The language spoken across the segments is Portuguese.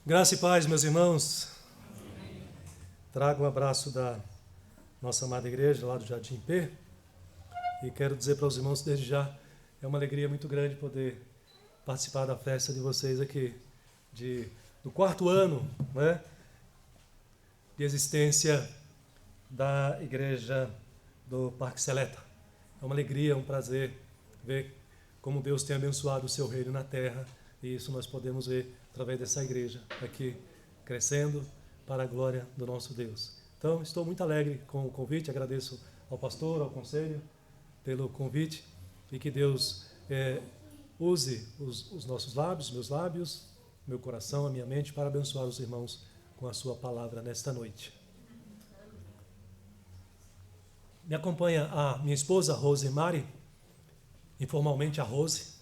Graça e paz, meus irmãos. Trago um abraço da nossa amada igreja lá do Jardim P. E quero dizer para os irmãos desde já, é uma alegria muito grande poder participar da festa de vocês aqui, do 4º ano, né, de existência da igreja do Parque Seleta. É uma alegria, um prazer ver como Deus tem abençoado o seu reino na terra, e isso nós podemos ver através dessa igreja aqui, crescendo para a glória do nosso Deus. Então, estou muito alegre com o convite, agradeço ao pastor, ao conselho, pelo convite, e que Deus use os nossos lábios, meus lábios, meu coração, a minha mente, para abençoar os irmãos com a sua palavra nesta noite. Me acompanha a minha esposa, Rosemary, informalmente a Rose.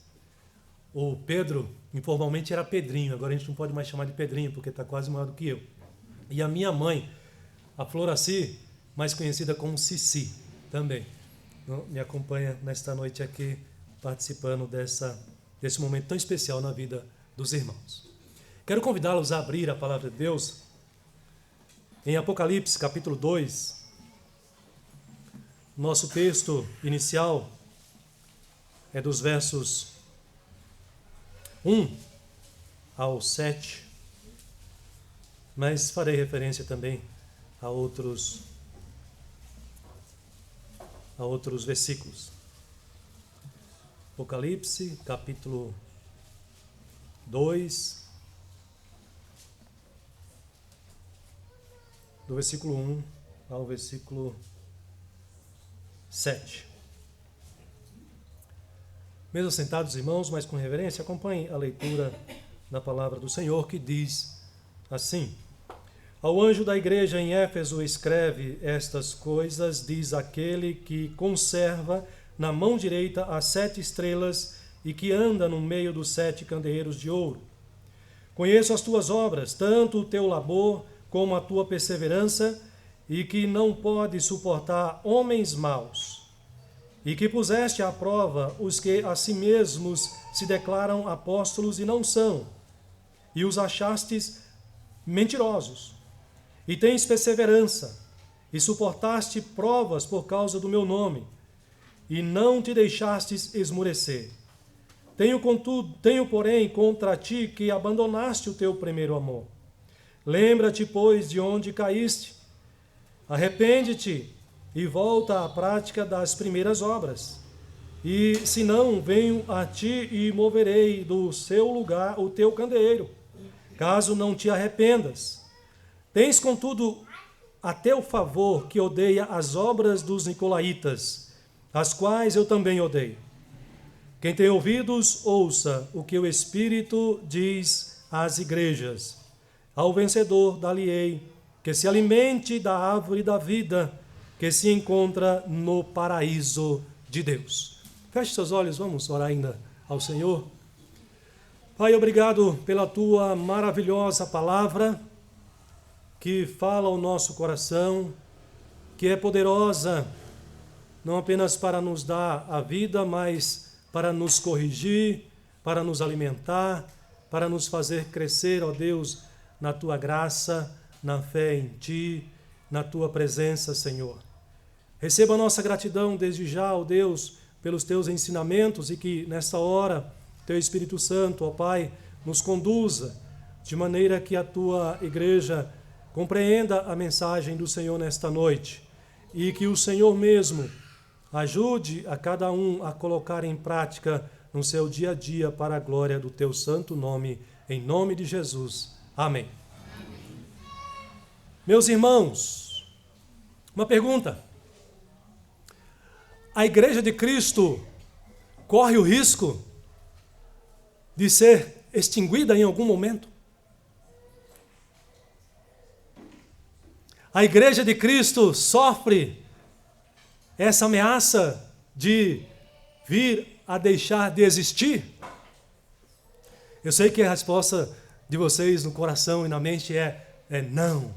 O Pedro, informalmente era Pedrinho, agora a gente não pode mais chamar de Pedrinho, porque está quase maior do que eu. E a minha mãe, a Floraci, mais conhecida como Cici, também me acompanha nesta noite aqui, participando desse momento tão especial na vida dos irmãos. Quero convidá-los a abrir a palavra de Deus em Apocalipse, capítulo 2. Nosso texto inicial é dos versos 1 ao 7, mas farei referência também a outros versículos. Apocalipse, capítulo 2, do versículo 1 ao versículo 7. Mesmo sentados, irmãos, mas com reverência, acompanhem a leitura da palavra do Senhor, que diz assim: Ao anjo da igreja em Éfeso escreve estas coisas, diz aquele que conserva na mão direita as 7 estrelas e que anda no meio dos 7 candeeiros de ouro. Conheço as tuas obras, tanto o teu labor como a tua perseverança, e que não pode suportar homens maus, e que puseste à prova os que a si mesmos se declaram apóstolos e não são, e os achastes mentirosos. E tens perseverança, e suportaste provas por causa do meu nome, e não te deixastes esmurecer. Tenho, porém, contra ti que abandonaste o teu primeiro amor. Lembra-te, pois, de onde caíste. Arrepende-te e volta à prática das primeiras obras. E, se não, venho a ti e moverei do seu lugar o teu candeeiro, caso não te arrependas. Tens, contudo, a teu favor que odeia as obras dos nicolaítas, as quais eu também odeio. Quem tem ouvidos, ouça o que o Espírito diz às igrejas. Ao vencedor dar-lhe-ei que se alimente da árvore da vida, que se encontra no paraíso de Deus. Feche seus olhos, vamos orar ainda ao Senhor. Pai, obrigado pela tua maravilhosa palavra, que fala ao nosso coração, que é poderosa, não apenas para nos dar a vida, mas para nos corrigir, para nos alimentar, para nos fazer crescer, ó Deus, na tua graça, na fé em ti, na tua presença, Senhor. Receba a nossa gratidão desde já, ó Deus, pelos teus ensinamentos, e que nesta hora teu Espírito Santo, ó Pai, nos conduza de maneira que a tua igreja compreenda a mensagem do Senhor nesta noite, e que o Senhor mesmo ajude a cada um a colocar em prática no seu dia a dia para a glória do teu santo nome, em nome de Jesus. Amém. Meus irmãos, uma pergunta: a Igreja de Cristo corre o risco de ser extinguida em algum momento? A Igreja de Cristo sofre essa ameaça de vir a deixar de existir? Eu sei que a resposta de vocês no coração e na mente é não.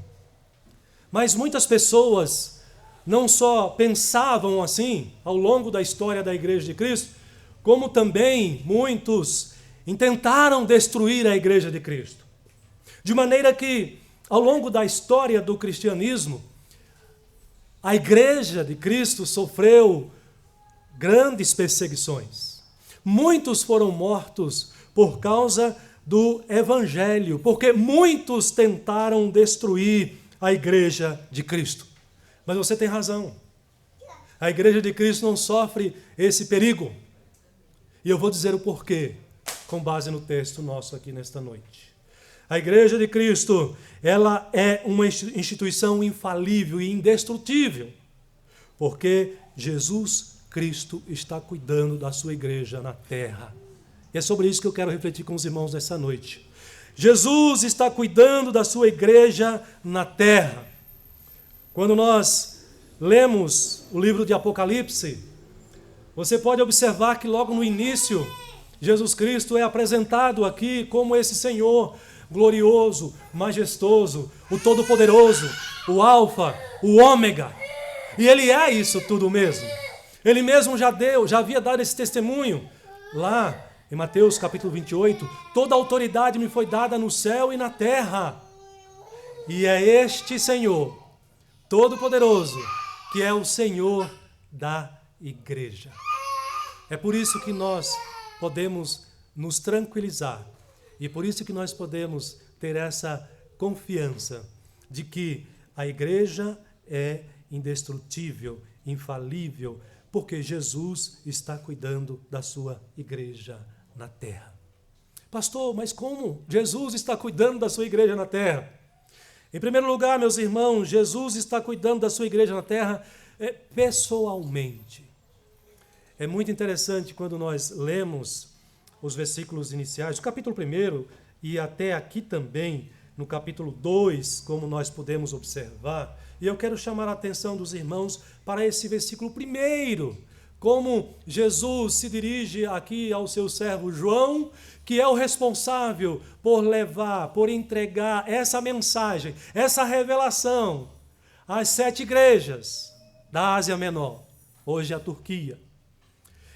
Mas muitas pessoas não só pensavam assim ao longo da história da Igreja de Cristo, como também muitos intentaram destruir a Igreja de Cristo. De maneira que, ao longo da história do cristianismo, a igreja de Cristo sofreu grandes perseguições. Muitos foram mortos por causa do evangelho, porque muitos tentaram destruir a igreja de Cristo. Mas você tem razão. A igreja de Cristo não sofre esse perigo. E eu vou dizer o porquê, com base no texto nosso aqui nesta noite. A igreja de Cristo, ela é uma instituição infalível e indestrutível, porque Jesus Cristo está cuidando da sua igreja na terra. E é sobre isso que eu quero refletir com os irmãos nessa noite. Jesus está cuidando da sua igreja na terra. Quando nós lemos o livro de Apocalipse, você pode observar que logo no início, Jesus Cristo é apresentado aqui como esse Senhor glorioso, majestoso, o Todo-Poderoso, o Alfa, o Ômega. E Ele é isso tudo mesmo. Ele mesmo já havia dado esse testemunho lá em Mateus capítulo 28, toda a autoridade me foi dada no céu e na terra. E é este Senhor, Todo-Poderoso, que é o Senhor da igreja. É por isso que nós podemos nos tranquilizar e por isso que nós podemos ter essa confiança de que a igreja é indestrutível, infalível, porque Jesus está cuidando da sua igreja na terra. Pastor, mas como Jesus está cuidando da sua igreja na terra? Em primeiro lugar, meus irmãos, Jesus está cuidando da sua igreja na terra pessoalmente. É muito interessante quando nós lemos os versículos iniciais, do capítulo 1 e até aqui também, no capítulo 2, como nós podemos observar, e eu quero chamar a atenção dos irmãos para esse versículo 1, como Jesus se dirige aqui ao seu servo João, que é o responsável por levar, por entregar essa mensagem, essa revelação às 7 igrejas da Ásia Menor, hoje a Turquia.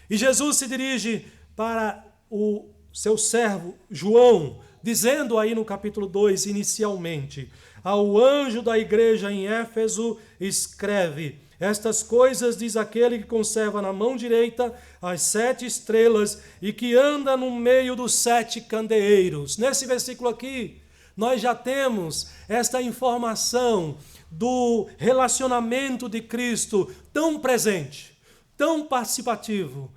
E Jesus se dirige para o seu servo João, dizendo aí no capítulo 2, inicialmente: ao anjo da igreja em Éfeso escreve: estas coisas diz aquele que conserva na mão direita as 7 estrelas e que anda no meio dos 7 candeeiros. Nesse versículo aqui, nós já temos esta informação do relacionamento de Cristo tão presente, tão participativo,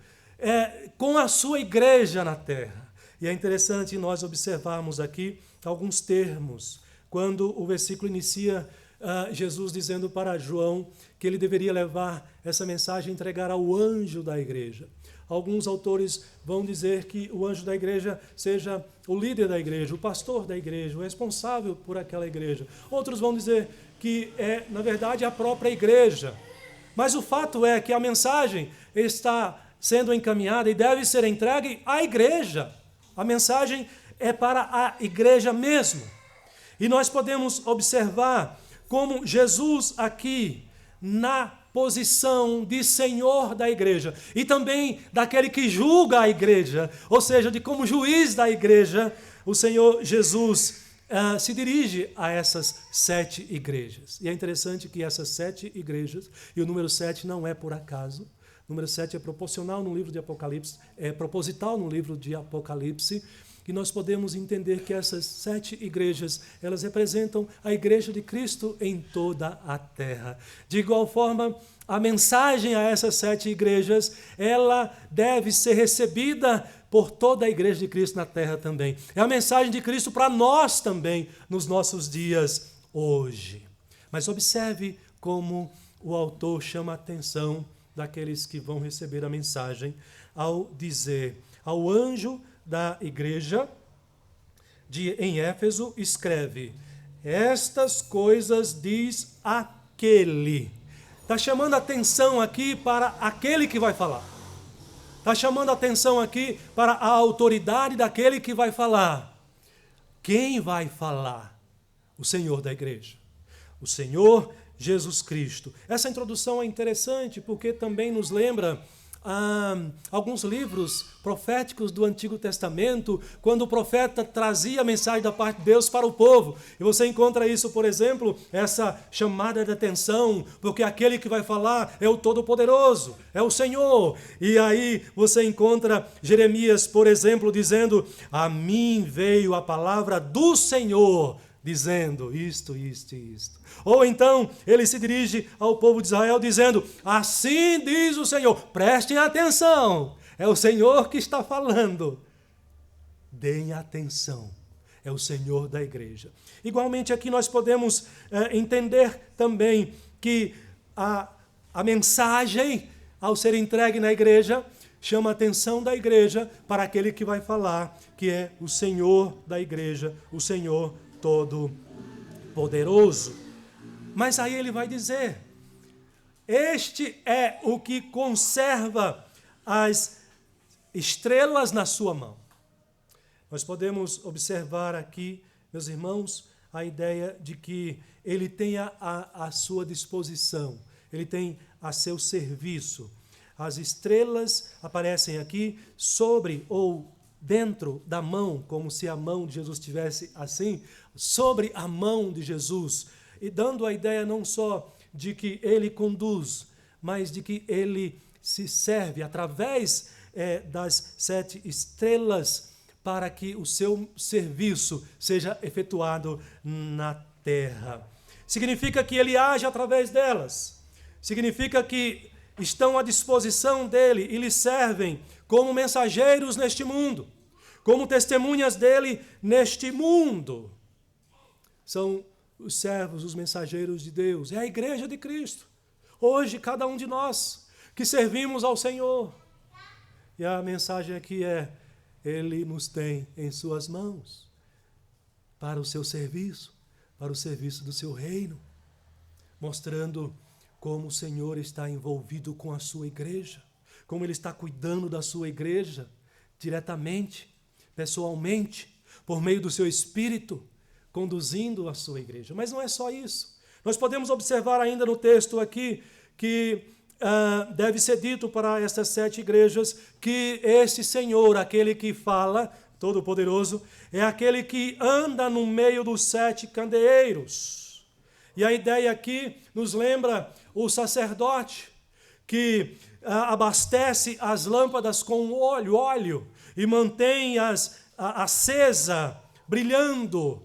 com a sua igreja na terra. E é interessante nós observarmos aqui alguns termos, quando o versículo inicia Jesus dizendo para João que ele deveria levar essa mensagem e entregar ao anjo da igreja. Alguns autores vão dizer que o anjo da igreja seja o líder da igreja, o pastor da igreja, o responsável por aquela igreja. Outros vão dizer que é, na verdade, a própria igreja. Mas o fato é que a mensagem está sendo encaminhada e deve ser entregue à igreja. A mensagem é para a igreja mesmo. E nós podemos observar como Jesus aqui, na posição de Senhor da igreja, e também daquele que julga a igreja, ou seja, de como juiz da igreja, o Senhor Jesus se dirige a essas 7 igrejas. E é interessante que essas 7 igrejas, e o número 7 não é por acaso, o número 7 é proporcional no livro de Apocalipse, é proposital no livro de Apocalipse, e nós podemos entender que essas 7 igrejas, elas representam a igreja de Cristo em toda a terra. De igual forma, a mensagem a essas 7 igrejas, ela deve ser recebida por toda a igreja de Cristo na terra também. É a mensagem de Cristo para nós também, nos nossos dias hoje. Mas observe como o autor chama a atenção daqueles que vão receber a mensagem ao dizer: ao anjo da igreja em Éfeso escreve: estas coisas diz aquele. Está chamando a atenção aqui para aquele que vai falar. Está chamando a atenção aqui para a autoridade daquele que vai falar. Quem vai falar? O Senhor da igreja. O Senhor Jesus Cristo. Essa introdução é interessante porque também nos lembra alguns livros proféticos do Antigo Testamento, quando o profeta trazia a mensagem da parte de Deus para o povo. E você encontra isso, por exemplo, essa chamada de atenção, porque aquele que vai falar é o Todo-Poderoso, é o Senhor. E aí você encontra Jeremias, por exemplo, dizendo: a mim veio a palavra do Senhor, dizendo isto, isto e isto. Ou então ele se dirige ao povo de Israel dizendo: assim diz o Senhor. Prestem atenção, é o Senhor que está falando. Deem atenção, é o Senhor da igreja. Igualmente aqui nós podemos entender também que a mensagem, ao ser entregue na igreja, chama a atenção da igreja para aquele que vai falar, que é o Senhor da igreja, o Senhor Todo-Poderoso. Mas aí ele vai dizer: este é o que conserva as estrelas na sua mão. Nós podemos observar aqui, meus irmãos, a ideia de que ele tem a sua disposição, ele tem a seu serviço. As estrelas aparecem aqui sobre ou dentro da mão, como se a mão de Jesus estivesse assim, sobre a mão de Jesus, e dando a ideia não só de que ele conduz, mas de que ele se serve através das 7 estrelas para que o seu serviço seja efetuado na terra. Significa que ele age através delas, significa que estão à disposição dele e lhe servem como mensageiros neste mundo, como testemunhas dele neste mundo. São os servos, os mensageiros de Deus. É a igreja de Cristo. Hoje, cada um de nós que servimos ao Senhor. E a mensagem aqui é: ele nos tem em suas mãos para o seu serviço, para o serviço do seu reino, mostrando como o Senhor está envolvido com a sua igreja, como ele está cuidando da sua igreja diretamente, pessoalmente, por meio do seu Espírito, conduzindo a sua igreja. Mas não é só isso. Nós podemos observar ainda no texto aqui que deve ser dito para estas 7 igrejas que esse Senhor, aquele que fala, Todo-Poderoso, é aquele que anda no meio dos 7 candeeiros. E a ideia aqui nos lembra o sacerdote que abastece as lâmpadas com óleo e mantém-as acesa, brilhando.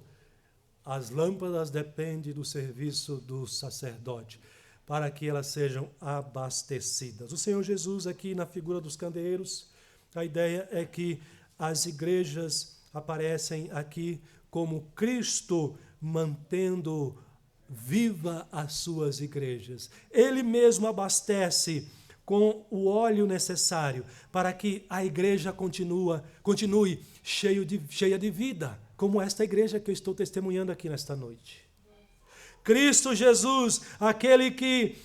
As lâmpadas dependem do serviço do sacerdote, para que elas sejam abastecidas. O Senhor Jesus aqui na figura dos candeeiros, a ideia é que as igrejas aparecem aqui como Cristo mantendo viva as suas igrejas. Ele mesmo abastece com o óleo necessário para que a igreja continue cheia de vida, como esta igreja que eu estou testemunhando aqui nesta noite. Cristo Jesus, aquele que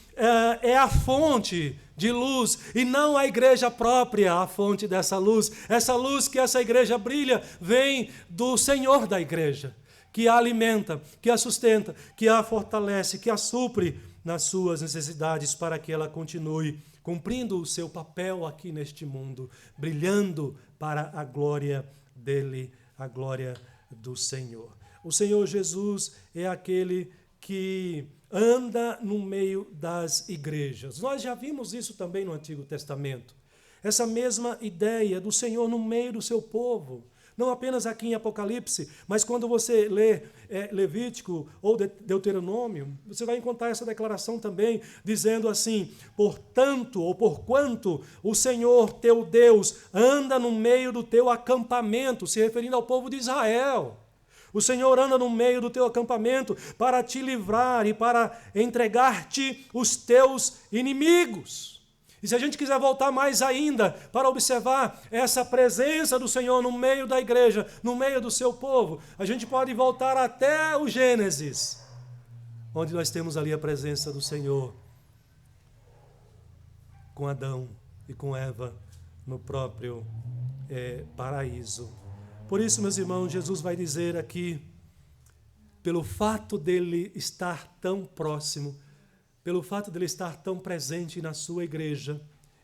é a fonte de luz, e não a igreja própria, a fonte dessa luz. Essa luz que essa igreja brilha vem do Senhor da igreja, que a alimenta, que a sustenta, que a fortalece, que a supre nas suas necessidades para que ela continue cumprindo o seu papel aqui neste mundo, brilhando para a glória dele, a glória do Senhor. O Senhor Jesus é aquele que anda no meio das igrejas. Nós já vimos isso também no Antigo Testamento. Essa mesma ideia do Senhor no meio do seu povo. Não apenas aqui em Apocalipse, mas quando você lê Levítico ou Deuteronômio, você vai encontrar essa declaração também, dizendo assim: portanto, ou porquanto o Senhor teu Deus anda no meio do teu acampamento, se referindo ao povo de Israel. O Senhor anda no meio do teu acampamento para te livrar e para entregar-te os teus inimigos. E se a gente quiser voltar mais ainda para observar essa presença do Senhor no meio da igreja, no meio do seu povo, a gente pode voltar até o Gênesis, onde nós temos ali a presença do Senhor com Adão e com Eva no próprio paraíso. Por isso, meus irmãos, Jesus vai dizer aqui, pelo fato dele estar tão próximo, pelo fato dele estar tão presente na sua igreja,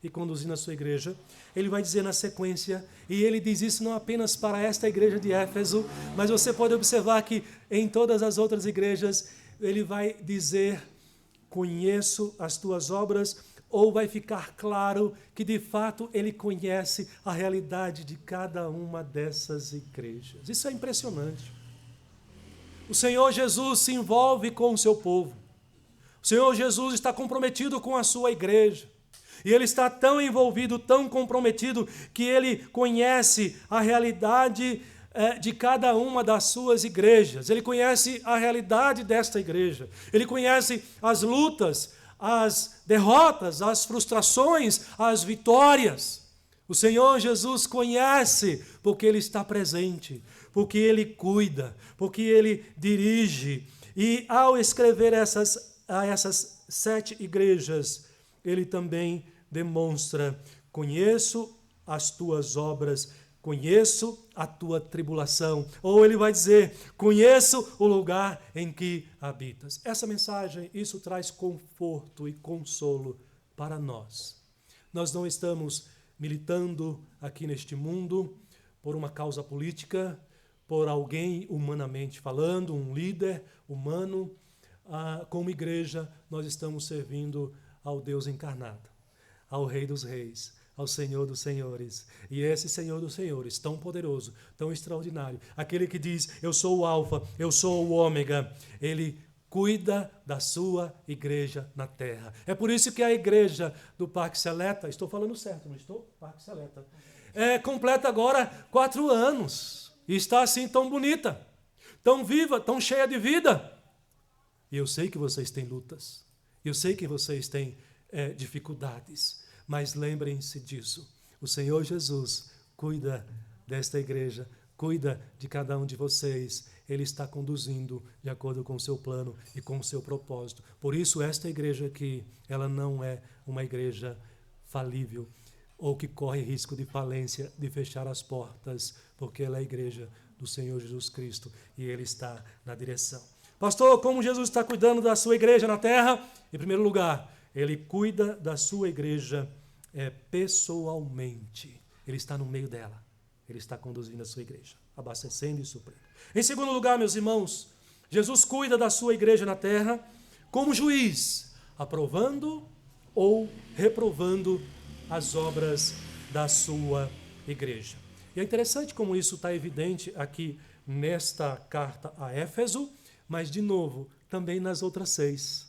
e conduzindo a sua igreja. Ele vai dizer na sequência, e ele diz isso não apenas para esta igreja de Éfeso, mas você pode observar que em todas as outras igrejas ele vai dizer: conheço as tuas obras, ou vai ficar claro que de fato ele conhece a realidade de cada uma dessas igrejas. Isso é impressionante. O Senhor Jesus se envolve com o seu povo. O Senhor Jesus está comprometido com a sua igreja. E ele está tão envolvido, tão comprometido, que ele conhece a realidade de cada uma das suas igrejas. Ele conhece a realidade desta igreja. Ele conhece as lutas, as derrotas, as frustrações, as vitórias. O Senhor Jesus conhece porque ele está presente, porque ele cuida, porque ele dirige. E ao escrever a essas 7 igrejas, ele também demonstra: conheço as tuas obras, conheço a tua tribulação. Ou ele vai dizer: conheço o lugar em que habitas. Essa mensagem, isso traz conforto e consolo para nós. Nós não estamos militando aqui neste mundo por uma causa política, por alguém humanamente falando, um líder humano. Como igreja, nós estamos servindo ao Deus encarnado, ao Rei dos Reis, ao Senhor dos Senhores. E esse Senhor dos Senhores, tão poderoso, tão extraordinário, aquele que diz: eu sou o Alfa, eu sou o Ômega, ele cuida da sua igreja na terra. É por isso que a igreja do Parque Seleta, estou falando certo, não estou? Parque Seleta, completa agora 4 anos, e está assim tão bonita, tão viva, tão cheia de vida. E eu sei que vocês têm lutas, eu sei que vocês têm dificuldades, mas lembrem-se disso: o Senhor Jesus cuida desta igreja, cuida de cada um de vocês. Ele está conduzindo de acordo com o seu plano e com o seu propósito. Por isso, esta igreja aqui, ela não é uma igreja falível ou que corre risco de falência, de fechar as portas, porque ela é a igreja do Senhor Jesus Cristo e ele está na direção. Pastor, como Jesus está cuidando da sua igreja na terra? Em primeiro lugar, ele cuida da sua igreja pessoalmente. Ele está no meio dela. Ele está conduzindo a sua igreja, abastecendo e suprindo. Em segundo lugar, meus irmãos, Jesus cuida da sua igreja na terra como juiz, aprovando ou reprovando as obras da sua igreja. E é interessante como isso está evidente aqui nesta carta a Éfeso, mas, de novo, também nas outras 6,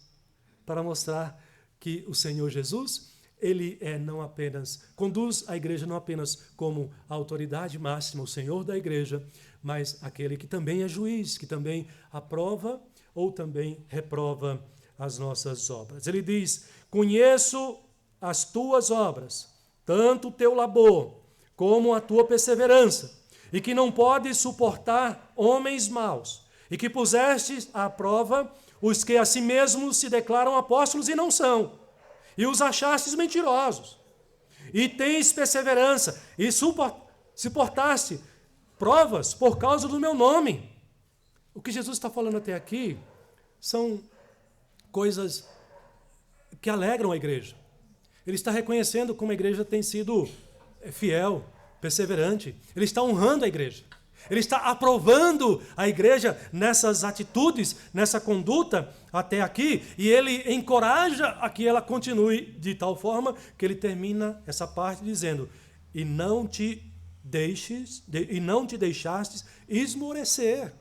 para mostrar que o Senhor Jesus, ele não apenas conduz a igreja não apenas como a autoridade máxima, o Senhor da igreja, mas aquele que também é juiz, que também aprova ou também reprova as nossas obras. Ele diz: conheço as tuas obras, tanto o teu labor como a tua perseverança, e que não podes suportar homens maus, e que pusestes à prova os que a si mesmos se declaram apóstolos e não são, e os achastes mentirosos, e tens perseverança, e suportaste provas por causa do meu nome. O que Jesus está falando até aqui são coisas que alegram a igreja. Ele está reconhecendo como a igreja tem sido fiel, perseverante. Ele está honrando a igreja. Ele está aprovando a igreja nessas atitudes, nessa conduta até aqui, e ele encoraja a que ela continue de tal forma que ele termina essa parte dizendo: e não te deixastes esmorecer.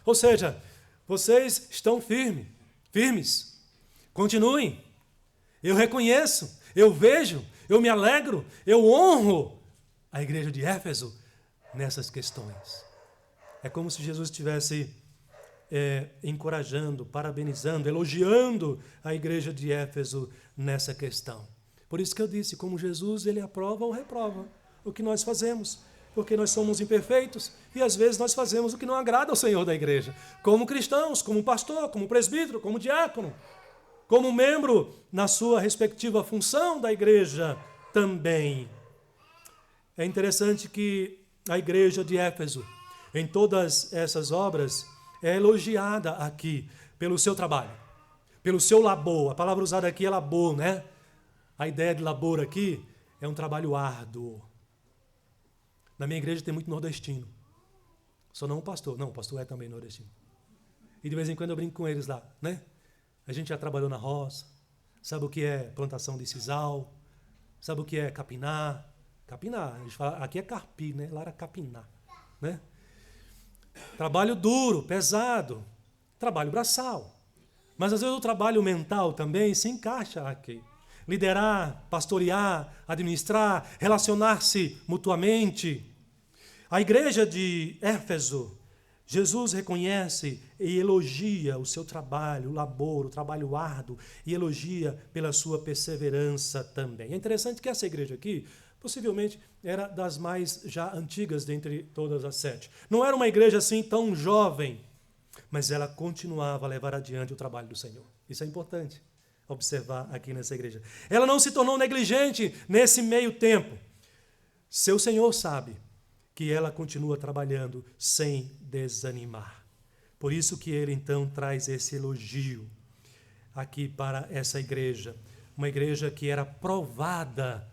Ou seja, vocês estão firmes. Continuem. Eu reconheço, eu vejo, eu me alegro, eu honro a igreja de Éfeso nessas questões. É como se Jesus estivesse encorajando, parabenizando, elogiando a igreja de Éfeso nessa questão. Por isso que eu disse, como Jesus, ele aprova ou reprova o que nós fazemos, porque nós somos imperfeitos e às vezes nós fazemos o que não agrada ao Senhor da igreja, como cristãos, como pastor, como presbítero, como diácono, como membro na sua respectiva função da igreja também. É interessante que a igreja de Éfeso, em todas essas obras, é elogiada aqui pelo seu trabalho, pelo seu labor. A palavra usada aqui é labor, né? A ideia de labor aqui é um trabalho árduo. Na minha igreja tem muito nordestino. Só não o pastor. Não, o pastor é também nordestino. E de vez em quando eu brinco com eles lá, né? A gente já trabalhou na roça, sabe o que é plantação de sisal, sabe o que é capinar. Capinar, a gente fala, aqui é carpi, né? Lá era capinar, né? Trabalho duro, pesado, trabalho braçal. Mas às vezes o trabalho mental também se encaixa aqui. Liderar, pastorear, administrar, relacionar-se mutuamente. A igreja de Éfeso, Jesus reconhece e elogia o seu trabalho, o labor, o trabalho árduo, e elogia pela sua perseverança também. É interessante que essa igreja aqui, possivelmente, era das mais já antigas dentre todas as 7. Não era uma igreja assim tão jovem, mas ela continuava a levar adiante o trabalho do Senhor. Isso é importante observar aqui nessa igreja. Ela não se tornou negligente nesse meio tempo. Seu Senhor sabe que ela continua trabalhando sem desanimar. Por isso que ele então traz esse elogio aqui para essa igreja. Uma igreja que era provada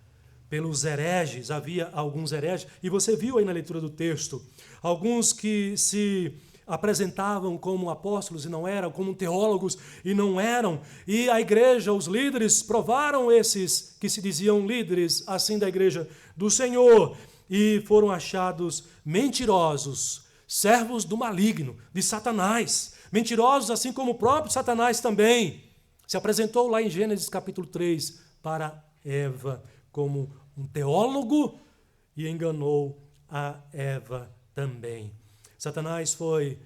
pelos hereges. Havia alguns hereges, e você viu aí na leitura do texto, alguns que se apresentavam como apóstolos e não eram, como teólogos e não eram, e a igreja, os líderes, provaram esses que se diziam líderes, assim, da igreja do Senhor, e foram achados mentirosos, servos do maligno, de Satanás, mentirosos assim como o próprio Satanás também se apresentou lá em Gênesis capítulo 3 para Eva como um teólogo e enganou a Eva também. Satanás foi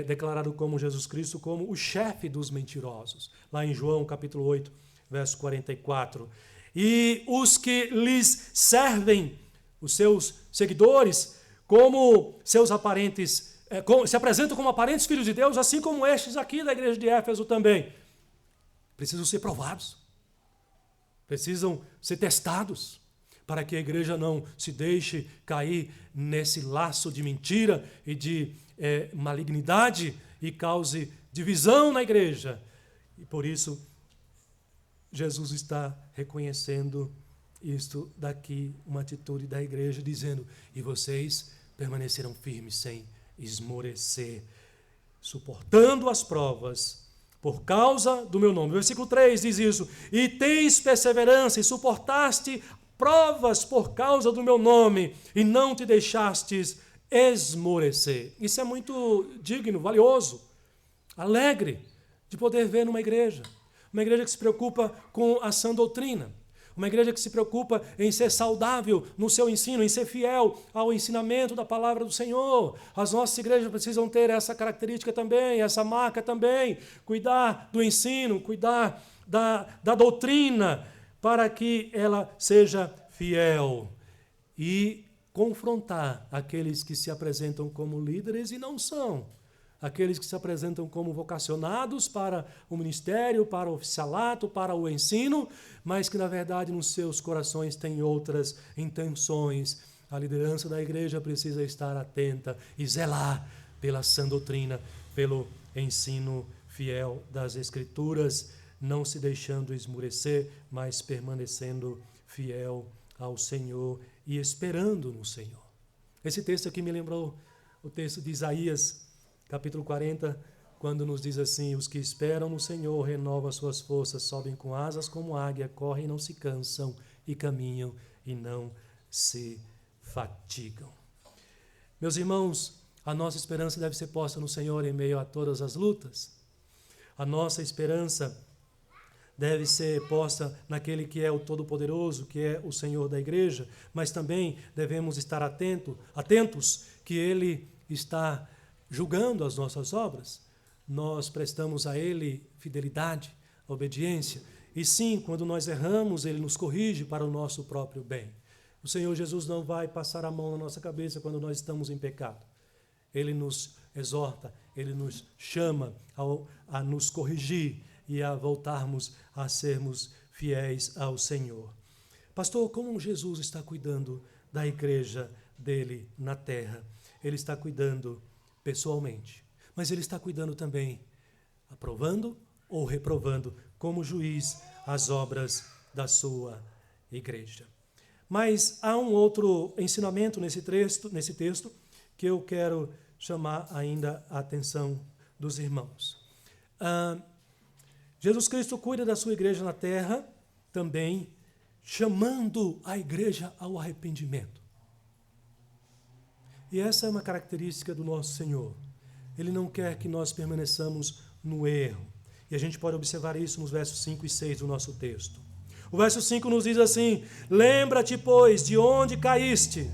declarado como Jesus Cristo como o chefe dos mentirosos, lá em João capítulo 8, verso 44. E os que lhes servem, os seus seguidores, como seus aparentes, se apresentam como aparentes filhos de Deus, assim como estes aqui da igreja de Éfeso também, precisam ser provados, precisam ser testados, para que a igreja não se deixe cair nesse laço de mentira e de malignidade e cause divisão na igreja. E por isso, Jesus está reconhecendo isto daqui, uma atitude da igreja, dizendo: e vocês permaneceram firmes sem esmorecer, suportando as provas por causa do meu nome. O versículo 3 diz isso: e tens perseverança e suportaste provas por causa do meu nome e não te deixastes esmorecer. Isso é muito digno, valioso, alegre de poder ver numa igreja. Uma igreja que se preocupa com a sã doutrina. Uma igreja que se preocupa em ser saudável no seu ensino, em ser fiel ao ensinamento da palavra do Senhor. As nossas igrejas precisam ter essa característica também, essa marca também. Cuidar do ensino, cuidar da doutrina, para que ela seja fiel. E confrontar aqueles que se apresentam como líderes e não são. Aqueles que se apresentam como vocacionados para o ministério, para o oficialato, para o ensino, mas que na verdade nos seus corações têm outras intenções. A liderança da igreja precisa estar atenta e zelar pela sã doutrina, pelo ensino fiel das Escrituras, não se deixando esmurecer, mas permanecendo fiel ao Senhor e esperando no Senhor. Esse texto aqui me lembrou o texto de Isaías, capítulo 40, quando nos diz assim: os que esperam no Senhor renovam as suas forças, sobem com asas como águia, correm e não se cansam, e caminham e não se fatigam. Meus irmãos, a nossa esperança deve ser posta no Senhor em meio a todas as lutas. A nossa esperança deve ser posta naquele que é o Todo-Poderoso, que é o Senhor da igreja, mas também devemos estar atentos que Ele está julgando as nossas obras. Nós prestamos a Ele fidelidade, obediência, e sim, quando nós erramos, Ele nos corrige para o nosso próprio bem. O Senhor Jesus não vai passar a mão na nossa cabeça quando nós estamos em pecado. Ele nos exorta, Ele nos chama a nos corrigir e a voltarmos a sermos fiéis ao Senhor. Pastor, como Jesus está cuidando da igreja dele na terra? Ele está cuidando pessoalmente, mas Ele está cuidando também, aprovando ou reprovando, como juiz, as obras da sua igreja. Mas há um outro ensinamento nesse texto que eu quero chamar ainda a atenção dos irmãos. Jesus Cristo cuida da sua igreja na terra, também chamando a igreja ao arrependimento. E essa é uma característica do nosso Senhor. Ele não quer que nós permaneçamos no erro. E a gente pode observar isso nos versos 5 e 6 do nosso texto. O verso 5 nos diz assim: lembra-te, pois, de onde caíste,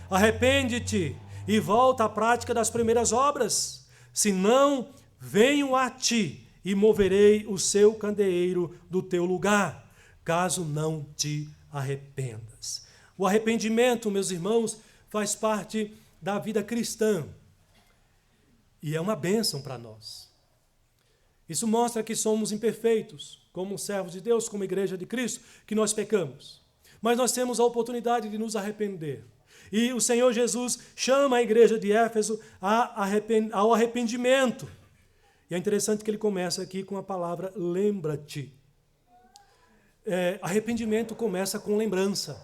arrepende-te e volta à prática das primeiras obras, senão venho a ti e moverei o seu candeeiro do teu lugar, caso não te arrependas. O arrependimento, meus irmãos, faz parte da vida cristã e é uma bênção para nós. Isso mostra que somos imperfeitos, como servos de Deus, como igreja de Cristo, que nós pecamos. Mas nós temos a oportunidade de nos arrepender. E o Senhor Jesus chama a igreja de Éfeso ao arrependimento. E é interessante que ele começa aqui com a palavra lembra-te. Arrependimento começa com lembrança.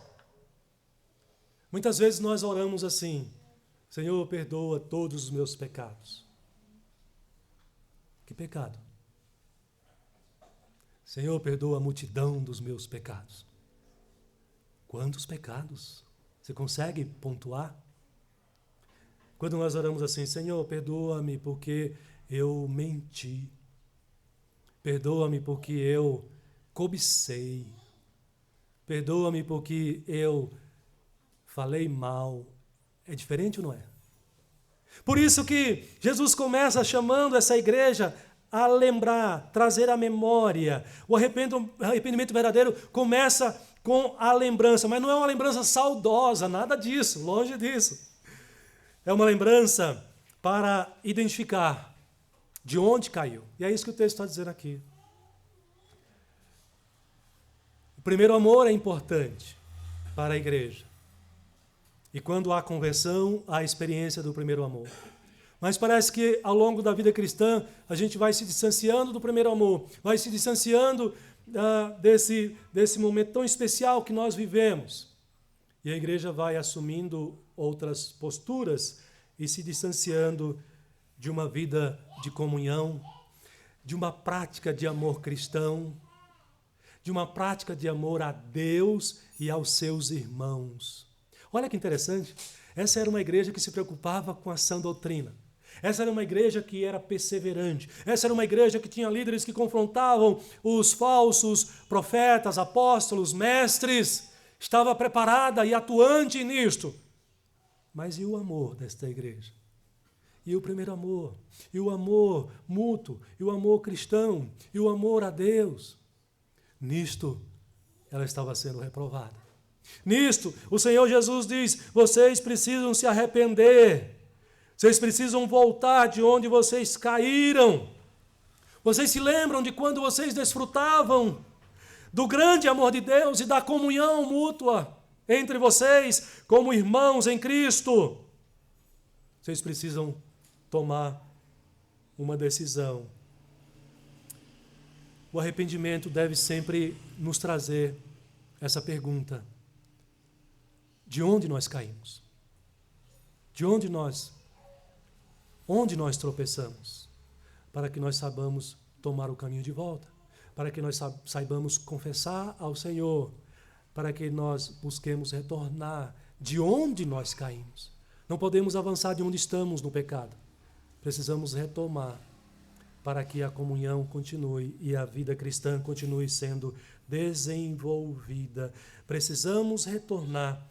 Muitas vezes nós oramos assim: Senhor, perdoa todos os meus pecados. Que pecado? Senhor, perdoa a multidão dos meus pecados. Quantos pecados? Você consegue pontuar? Quando nós oramos assim: Senhor, perdoa-me porque eu menti. Perdoa-me porque eu cobicei. Perdoa-me porque eu falei mal. É diferente ou não é? Por isso que Jesus começa chamando essa igreja a lembrar, trazer à memória. O arrependimento verdadeiro começa com a lembrança, mas não é uma lembrança saudosa, nada disso, longe disso. É uma lembrança para identificar de onde caiu. E é isso que o texto está dizendo aqui. O primeiro amor é importante para a igreja. E quando há conversão, há a experiência do primeiro amor. Mas parece que ao longo da vida cristã, a gente vai se distanciando do primeiro amor, vai se distanciando desse momento tão especial que nós vivemos. E a igreja vai assumindo outras posturas e se distanciando de uma vida de comunhão, de uma prática de amor cristão, de uma prática de amor a Deus e aos seus irmãos. Olha que interessante, essa era uma igreja que se preocupava com a sã doutrina. Essa era uma igreja que era perseverante. Essa era uma igreja que tinha líderes que confrontavam os falsos profetas, apóstolos, mestres. Estava preparada e atuante nisto. Mas e o amor desta igreja? E o primeiro amor? E o amor mútuo? E o amor cristão? E o amor a Deus? Nisto, ela estava sendo reprovada. Nisto, o Senhor Jesus diz: vocês precisam se arrepender. Vocês precisam voltar de onde vocês caíram. Vocês se lembram de quando vocês desfrutavam do grande amor de Deus e da comunhão mútua entre vocês como irmãos em Cristo. Vocês precisam tomar uma decisão. O arrependimento deve sempre nos trazer essa pergunta: de onde nós caímos? De onde nós tropeçamos? Para que nós saibamos tomar o caminho de volta, para que nós saibamos confessar ao Senhor, para que nós busquemos retornar de onde nós caímos. Não podemos avançar de onde estamos no pecado. Precisamos retomar para que a comunhão continue e a vida cristã continue sendo desenvolvida. Precisamos retornar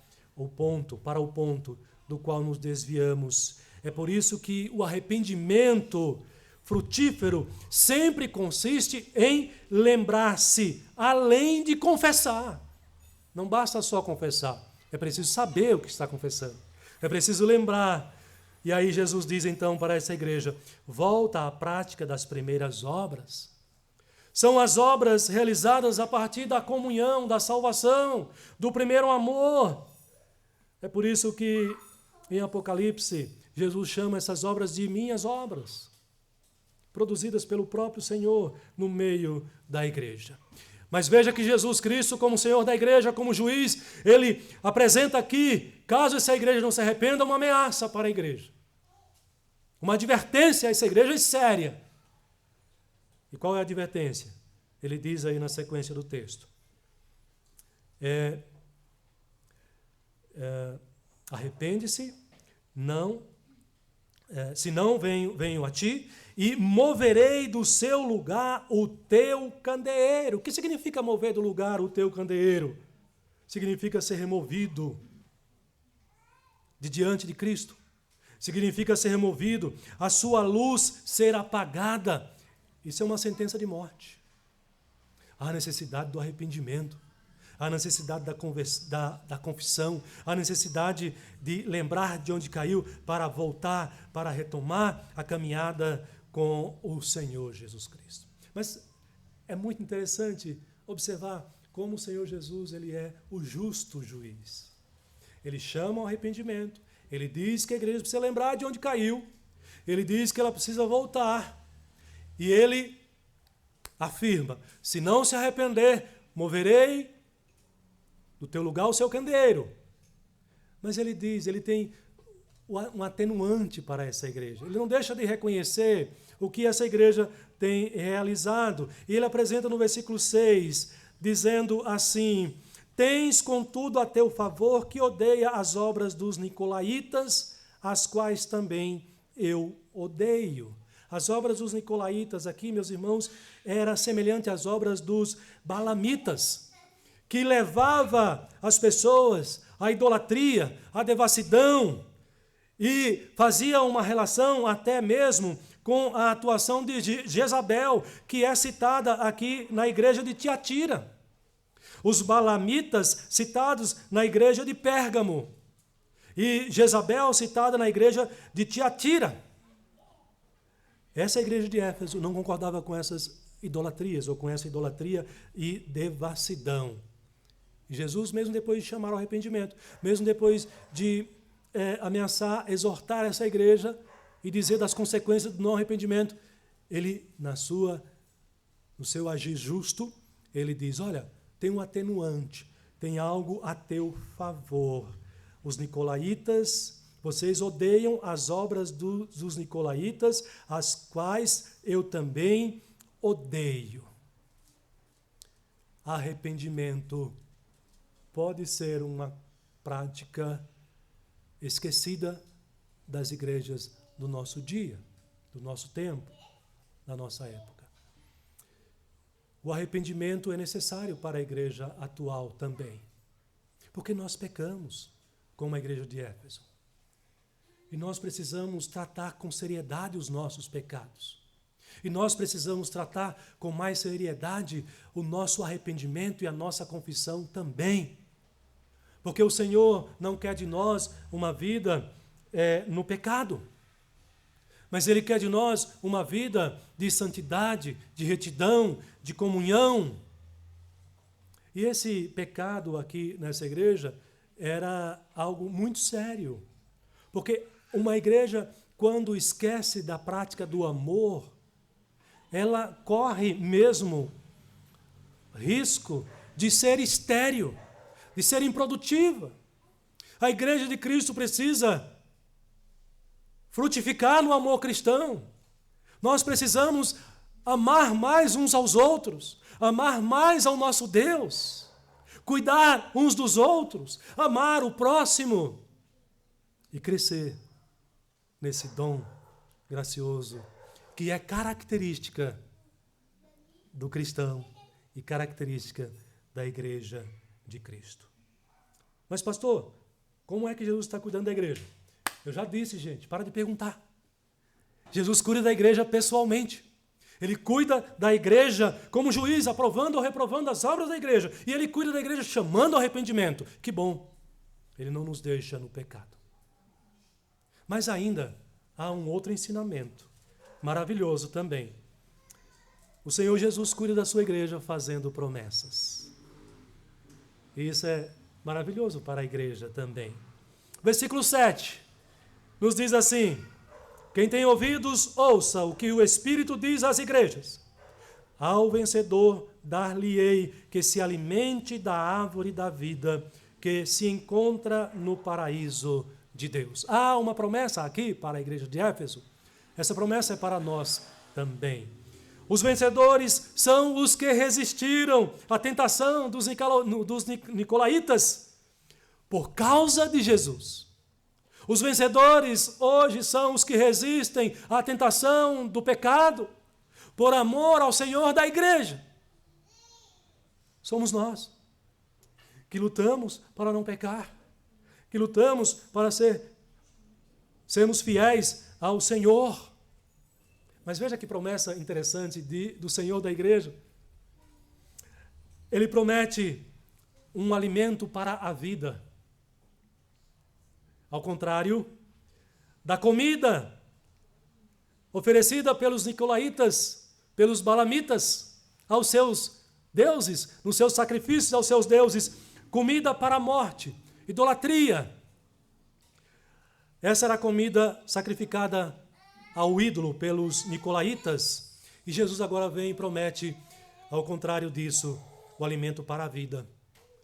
para o ponto do qual nos desviamos. É por isso que o arrependimento frutífero sempre consiste em lembrar-se, além de confessar. Não basta só confessar, é preciso saber o que está confessando. É preciso lembrar. E aí Jesus diz então para essa igreja: volta à prática das primeiras obras. São as obras realizadas a partir da comunhão, da salvação, do primeiro amor. É por isso que em Apocalipse Jesus chama essas obras de minhas obras, produzidas pelo próprio Senhor no meio da igreja. Mas veja que Jesus Cristo, como Senhor da igreja, como juiz, ele apresenta aqui, caso essa igreja não se arrependa, uma ameaça para a igreja. Uma advertência a essa igreja séria. E qual é a advertência? Ele diz aí na sequência do texto. Arrepende-se, se não venho a ti, e moverei do seu lugar o teu candeeiro. O que significa mover do lugar o teu candeeiro? Significa ser removido de diante de Cristo. Significa ser removido, a sua luz ser apagada. Isso é uma sentença de morte. Há necessidade do arrependimento, há necessidade da confissão, há necessidade de lembrar de onde caiu para voltar, para retomar a caminhada com o Senhor Jesus Cristo. Mas é muito interessante observar como o Senhor Jesus ele é o justo juiz. Ele chama ao arrependimento, ele diz que a igreja precisa lembrar de onde caiu, ele diz que ela precisa voltar, e ele afirma, se não se arrepender, moverei do teu lugar o seu candeeiro. Mas ele diz, ele tem um atenuante para essa igreja. Ele não deixa de reconhecer o que essa igreja tem realizado. E ele apresenta no versículo 6, dizendo assim, tens contudo a teu favor que odeia as obras dos nicolaítas, as quais também eu odeio. As obras dos nicolaítas aqui, meus irmãos, era semelhante às obras dos balamitas, que levava as pessoas à idolatria, à devassidão, e fazia uma relação até mesmo com a atuação de Jezabel, que é citada aqui na igreja de Tiatira. Os balamitas citados na igreja de Pérgamo, e Jezabel citada na igreja de Tiatira. Essa igreja de Éfeso não concordava com essas idolatrias, ou com essa idolatria e devassidão. Jesus, mesmo depois de chamar ao arrependimento, mesmo depois de ameaçar, exortar essa igreja e dizer das consequências do não arrependimento, ele, no seu agir justo, ele diz, olha, tem um atenuante, tem algo a teu favor. Os nicolaítas, vocês odeiam as obras dos nicolaítas, as quais eu também odeio. Arrependimento pode ser uma prática esquecida das igrejas do nosso dia, do nosso tempo, da nossa época. O arrependimento é necessário para a igreja atual também, porque nós pecamos como a igreja de Éfeso. E nós precisamos tratar com seriedade os nossos pecados. E nós precisamos tratar com mais seriedade o nosso arrependimento e a nossa confissão também. Porque o Senhor não quer de nós uma vida no pecado, mas Ele quer de nós uma vida de santidade, de retidão, de comunhão. E esse pecado aqui nessa igreja era algo muito sério, porque uma igreja, quando esquece da prática do amor, ela corre mesmo risco de ser estéril, de ser improdutiva. A igreja de Cristo precisa frutificar no amor cristão. Nós precisamos amar mais uns aos outros, amar mais ao nosso Deus, cuidar uns dos outros, amar o próximo e crescer nesse dom gracioso que é característica do cristão e característica da igreja de Cristo. Mas, pastor, como é que Jesus está cuidando da igreja? Eu já disse, gente, para de perguntar. Jesus cuida da igreja pessoalmente. Ele cuida da igreja como juiz, aprovando ou reprovando as obras da igreja. E Ele cuida da igreja chamando ao arrependimento. Que bom, Ele não nos deixa no pecado. Mas ainda há um outro ensinamento, maravilhoso também. O Senhor Jesus cuida da sua igreja fazendo promessas. E isso é maravilhoso para a igreja também. Versículo 7 nos diz assim: quem tem ouvidos, ouça o que o Espírito diz às igrejas. Ao vencedor dar-lhe-ei que se alimente da árvore da vida que se encontra no paraíso de Deus. Há uma promessa aqui para a igreja de Éfeso. Essa promessa é para nós também. Os vencedores são os que resistiram à tentação dos nicolaítas por causa de Jesus. Os vencedores hoje são os que resistem à tentação do pecado por amor ao Senhor da igreja. Somos nós que lutamos para não pecar, que lutamos para sermos fiéis ao Senhor. Mas veja que promessa interessante do Senhor da igreja. Ele promete um alimento para a vida. Ao contrário da comida oferecida pelos nicolaítas, pelos balamitas, aos seus deuses, nos seus sacrifícios aos seus deuses, comida para a morte, idolatria. Essa era a comida sacrificada ao ídolo pelos nicolaítas. E Jesus agora vem e promete, ao contrário disso, o alimento para a vida.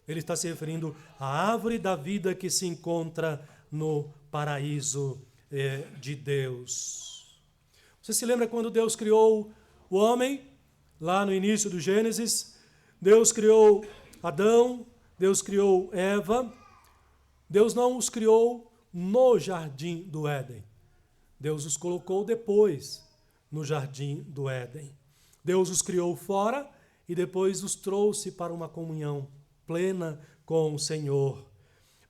Ele está se referindo à árvore da vida que se encontra no paraíso de Deus. Você se lembra quando Deus criou o homem? Lá no início do Gênesis, Deus criou Adão, Deus criou Eva. Deus não os criou no jardim do Éden. Deus os colocou depois no jardim do Éden. Deus os criou fora e depois os trouxe para uma comunhão plena com o Senhor,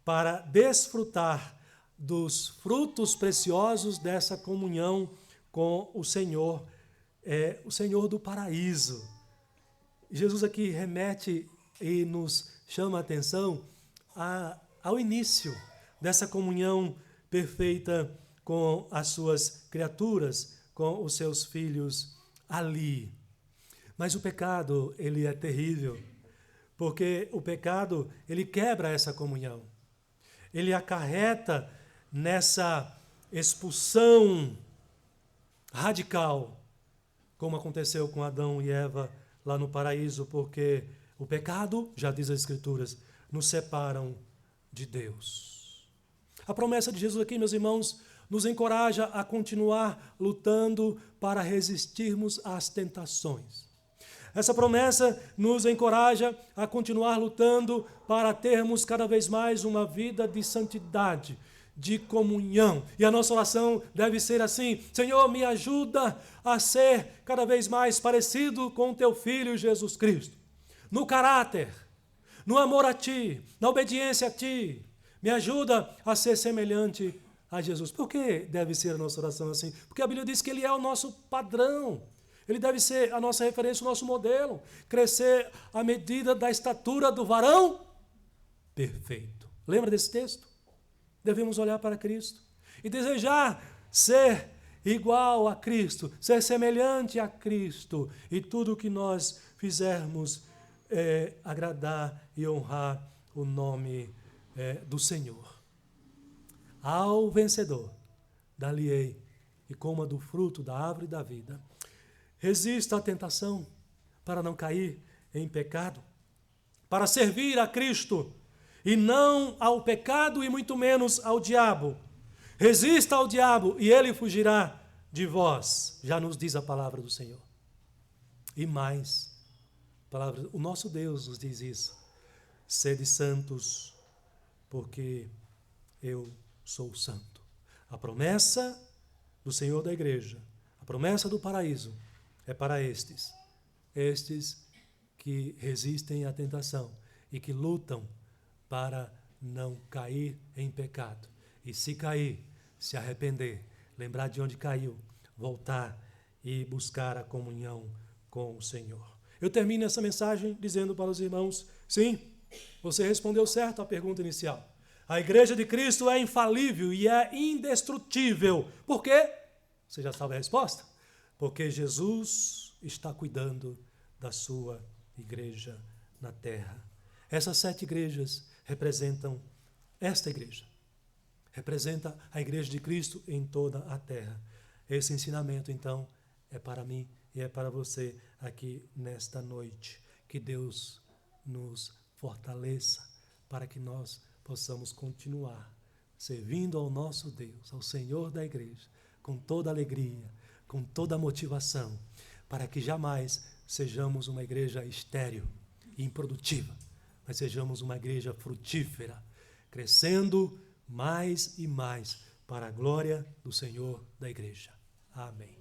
para desfrutar dos frutos preciosos dessa comunhão com o Senhor do paraíso. Jesus aqui remete e nos chama a atenção ao início dessa comunhão perfeita com as suas criaturas, com os seus filhos ali. Mas o pecado, ele é terrível, porque o pecado, ele quebra essa comunhão. Ele acarreta nessa expulsão radical, como aconteceu com Adão e Eva lá no paraíso, porque o pecado, já diz as Escrituras, nos separam de Deus. A promessa de Jesus aqui, meus irmãos, nos encoraja a continuar lutando para resistirmos às tentações. Essa promessa nos encoraja a continuar lutando para termos cada vez mais uma vida de santidade, de comunhão. E a nossa oração deve ser assim: Senhor, me ajuda a ser cada vez mais parecido com o Teu Filho Jesus Cristo. No caráter, no amor a Ti, na obediência a Ti. Me ajuda a ser semelhante a Jesus. Por que deve ser a nossa oração assim? Porque a Bíblia diz que Ele é o nosso padrão. Ele deve ser a nossa referência, o nosso modelo. Crescer à medida da estatura do varão perfeito. Lembra desse texto? Devemos olhar para Cristo e desejar ser igual a Cristo, ser semelhante a Cristo. E tudo o que nós fizermos é agradar e honrar o nome do Senhor. Ao vencedor, dar-lhe-ei e coma do fruto da árvore da vida. Resista à tentação para não cair em pecado, para servir a Cristo e não ao pecado e muito menos ao diabo. Resista ao diabo e ele fugirá de vós, já nos diz a palavra do Senhor. E mais, o nosso Deus nos diz isso: sede santos, porque eu sou santo. A promessa do Senhor da igreja, a promessa do paraíso, é para estes que resistem à tentação e que lutam para não cair em pecado. E se cair, se arrepender, lembrar de onde caiu, voltar e buscar a comunhão com o Senhor. Eu termino essa mensagem dizendo para os irmãos: sim, você respondeu certo à pergunta inicial. A igreja de Cristo é infalível e é indestrutível. Por quê? Você já sabe a resposta? Porque Jesus está cuidando da sua igreja na terra. Essas 7 igrejas representam esta igreja. Representa a igreja de Cristo em toda a terra. Esse ensinamento, então, é para mim e é para você aqui nesta noite. Que Deus nos fortaleça para que nós possamos continuar servindo ao nosso Deus, ao Senhor da igreja, com toda alegria, com toda motivação, para que jamais sejamos uma igreja estéril e improdutiva, mas sejamos uma igreja frutífera, crescendo mais e mais para a glória do Senhor da igreja. Amém.